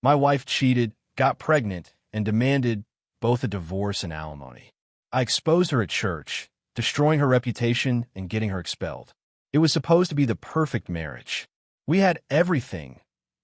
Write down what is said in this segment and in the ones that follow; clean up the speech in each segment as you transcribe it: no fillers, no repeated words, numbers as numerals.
My wife cheated, got pregnant, and demanded both a divorce and alimony. I exposed her at church, destroying her reputation and getting her expelled. It was supposed to be the perfect marriage. We had everything: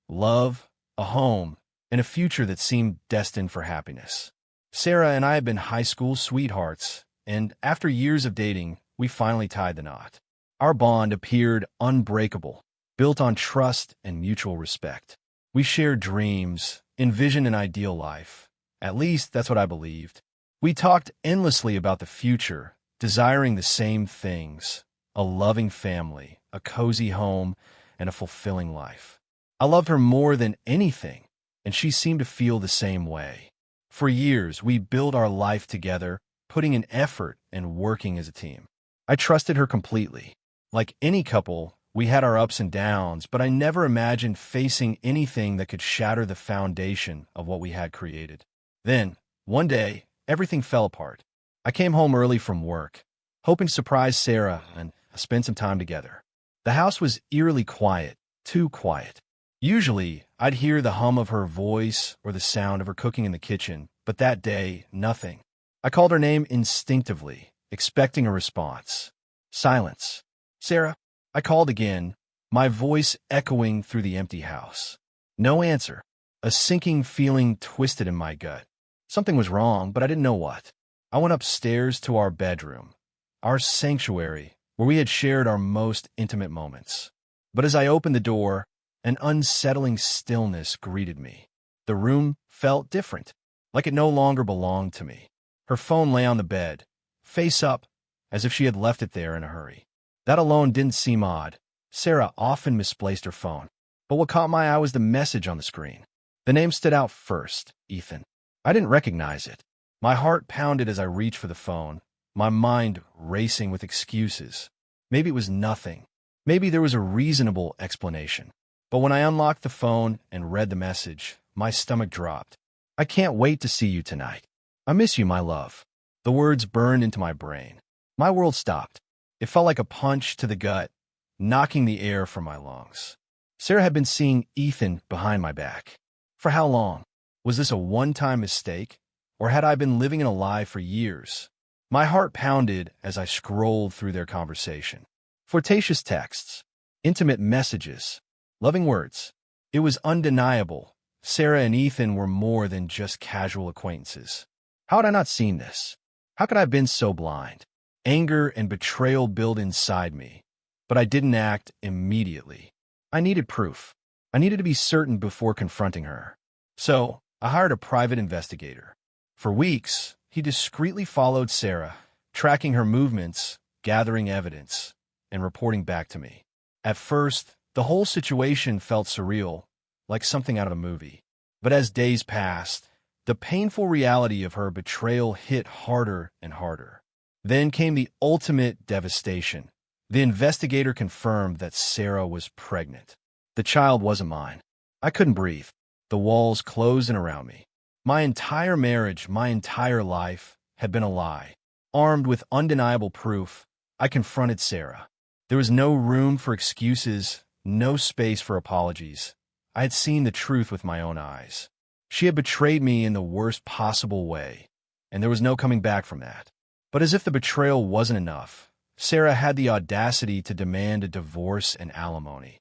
love, a home, and a future that seemed destined for happiness. Sarah and I had been high school sweethearts, and after years of dating, we finally tied the knot. Our bond appeared unbreakable, built on trust and mutual respect. We shared dreams, envisioned an ideal life. At least that's what I believed. We talked endlessly about the future, desiring the same things: a loving family, a cozy home, and a fulfilling life. I loved her more than anything, and she seemed to feel the same way. For years, we built our life together, putting in effort and working as a team. I trusted her completely. Like any couple, we had our ups and downs, but I never imagined facing anything that could shatter the foundation of what we had created. Then, one day, everything fell apart. I came home early from work, hoping to surprise Sarah and spend some time together. The house was eerily quiet, too quiet. Usually, I'd hear the hum of her voice or the sound of her cooking in the kitchen, but that day, nothing. I called her name instinctively, expecting a response. Silence. "Sarah?" I called again, my voice echoing through the empty house. No answer. A sinking feeling twisted in my gut. Something was wrong, but I didn't know what. I went upstairs to our bedroom, our sanctuary, where we had shared our most intimate moments. But as I opened the door, an unsettling stillness greeted me. The room felt different, like it no longer belonged to me. Her phone lay on the bed, face up, as if she had left it there in a hurry. That alone didn't seem odd. Sarah often misplaced her phone. But what caught my eye was the message on the screen. The name stood out first: Ethan. I didn't recognize it. My heart pounded as I reached for the phone, my mind racing with excuses. Maybe it was nothing. Maybe there was a reasonable explanation. But when I unlocked the phone and read the message, my stomach dropped. "I can't wait to see you tonight. I miss you, my love." The words burned into my brain. My world stopped. It felt like a punch to the gut, knocking the air from my lungs. Sarah had been seeing Ethan behind my back. For how long? Was this a one-time mistake, or had I been living in a lie for years? My heart pounded as I scrolled through their conversation. Flirtatious texts, intimate messages, loving words. It was undeniable. Sarah and Ethan were more than just casual acquaintances. How had I not seen this? How could I have been so blind? Anger and betrayal built inside me, but I didn't act immediately. I needed proof. I needed to be certain before confronting her. So, I hired a private investigator. For weeks, he discreetly followed Sarah, tracking her movements, gathering evidence, and reporting back to me. At first, the whole situation felt surreal, like something out of a movie. But as days passed, the painful reality of her betrayal hit harder and harder. Then came the ultimate devastation. The investigator confirmed that Sarah was pregnant. The child wasn't mine. I couldn't breathe. The walls closed in around me. My entire marriage, my entire life, had been a lie. Armed with undeniable proof, I confronted Sarah. There was no room for excuses, no space for apologies. I had seen the truth with my own eyes. She had betrayed me in the worst possible way, and there was no coming back from that. But as if the betrayal wasn't enough, Sarah had the audacity to demand a divorce and alimony,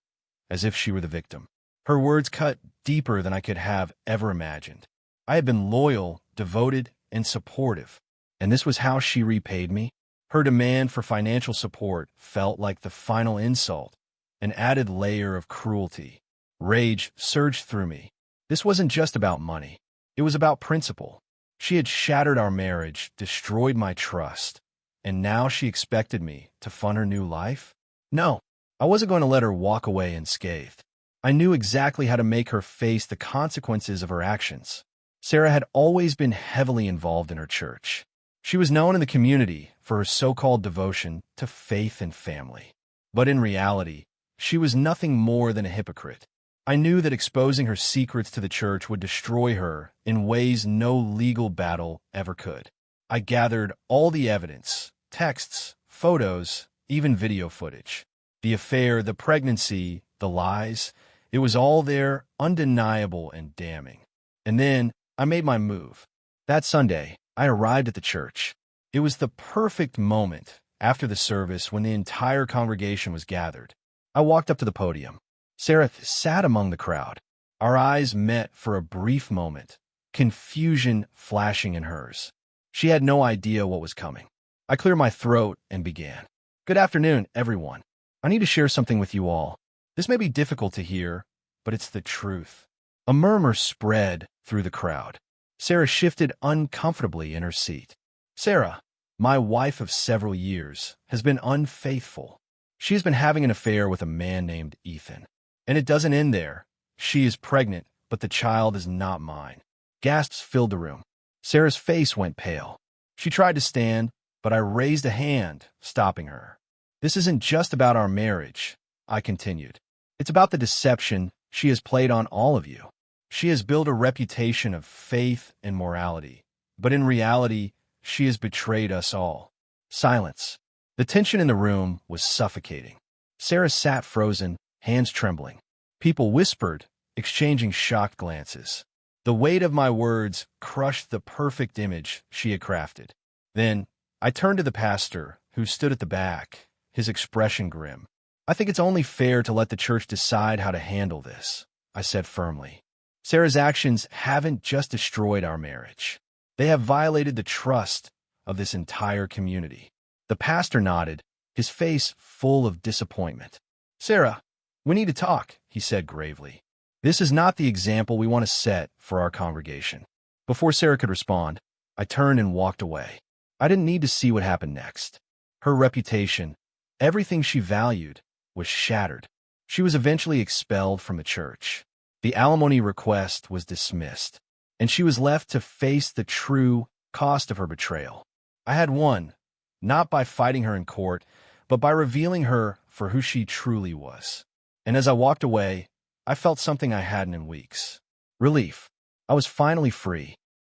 as if she were the victim. Her words cut deeper than I could have ever imagined. I had been loyal, devoted, and supportive, and this was how she repaid me? Her demand for financial support felt like the final insult, an added layer of cruelty. Rage surged through me. This wasn't just about money. It was about principle. She had shattered our marriage, destroyed my trust, and now she expected me to fund her new life? No, I wasn't going to let her walk away unscathed. I knew exactly how to make her face the consequences of her actions. Sarah had always been heavily involved in her church. She was known in the community for her so-called devotion to faith and family. But in reality, she was nothing more than a hypocrite. I knew that exposing her secrets to the church would destroy her in ways no legal battle ever could. I gathered all the evidence, texts, photos, even video footage. The affair, the pregnancy, the lies. It was all there, undeniable and damning. And then I made my move. That Sunday, I arrived at the church. It was the perfect moment after the service when the entire congregation was gathered. I walked up to the podium. Sarah sat among the crowd. Our eyes met for a brief moment, confusion flashing in hers. She had no idea what was coming. I cleared my throat and began. Good afternoon, everyone. I need to share something with you all. This may be difficult to hear, but it's the truth. A murmur spread through the crowd. Sarah shifted uncomfortably in her seat. Sarah, my wife of several years, has been unfaithful. She has been having an affair with a man named Ethan. And it doesn't end there. She is pregnant, but the child is not mine. Gasps filled the room. Sarah's face went pale. She tried to stand, but I raised a hand, stopping her. This isn't just about our marriage, I continued. It's about the deception she has played on all of you. She has built a reputation of faith and morality, but in reality, she has betrayed us all. Silence. The tension in the room was suffocating. Sarah sat frozen, hands trembling. People whispered, exchanging shocked glances. The weight of my words crushed the perfect image she had crafted. Then, I turned to the pastor, who stood at the back, his expression grim. I think it's only fair to let the church decide how to handle this, I said firmly. Sarah's actions haven't just destroyed our marriage. They have violated the trust of this entire community. The pastor nodded, his face full of disappointment. Sarah, we need to talk, he said gravely. This is not the example we want to set for our congregation. Before Sarah could respond, I turned and walked away. I didn't need to see what happened next. Her reputation, everything she valued, was shattered. She was eventually expelled from the church. The alimony request was dismissed, and she was left to face the true cost of her betrayal. I had won, not by fighting her in court, but by revealing her for who she truly was. And as I walked away, I felt something I hadn't in weeks. Relief. I was finally free.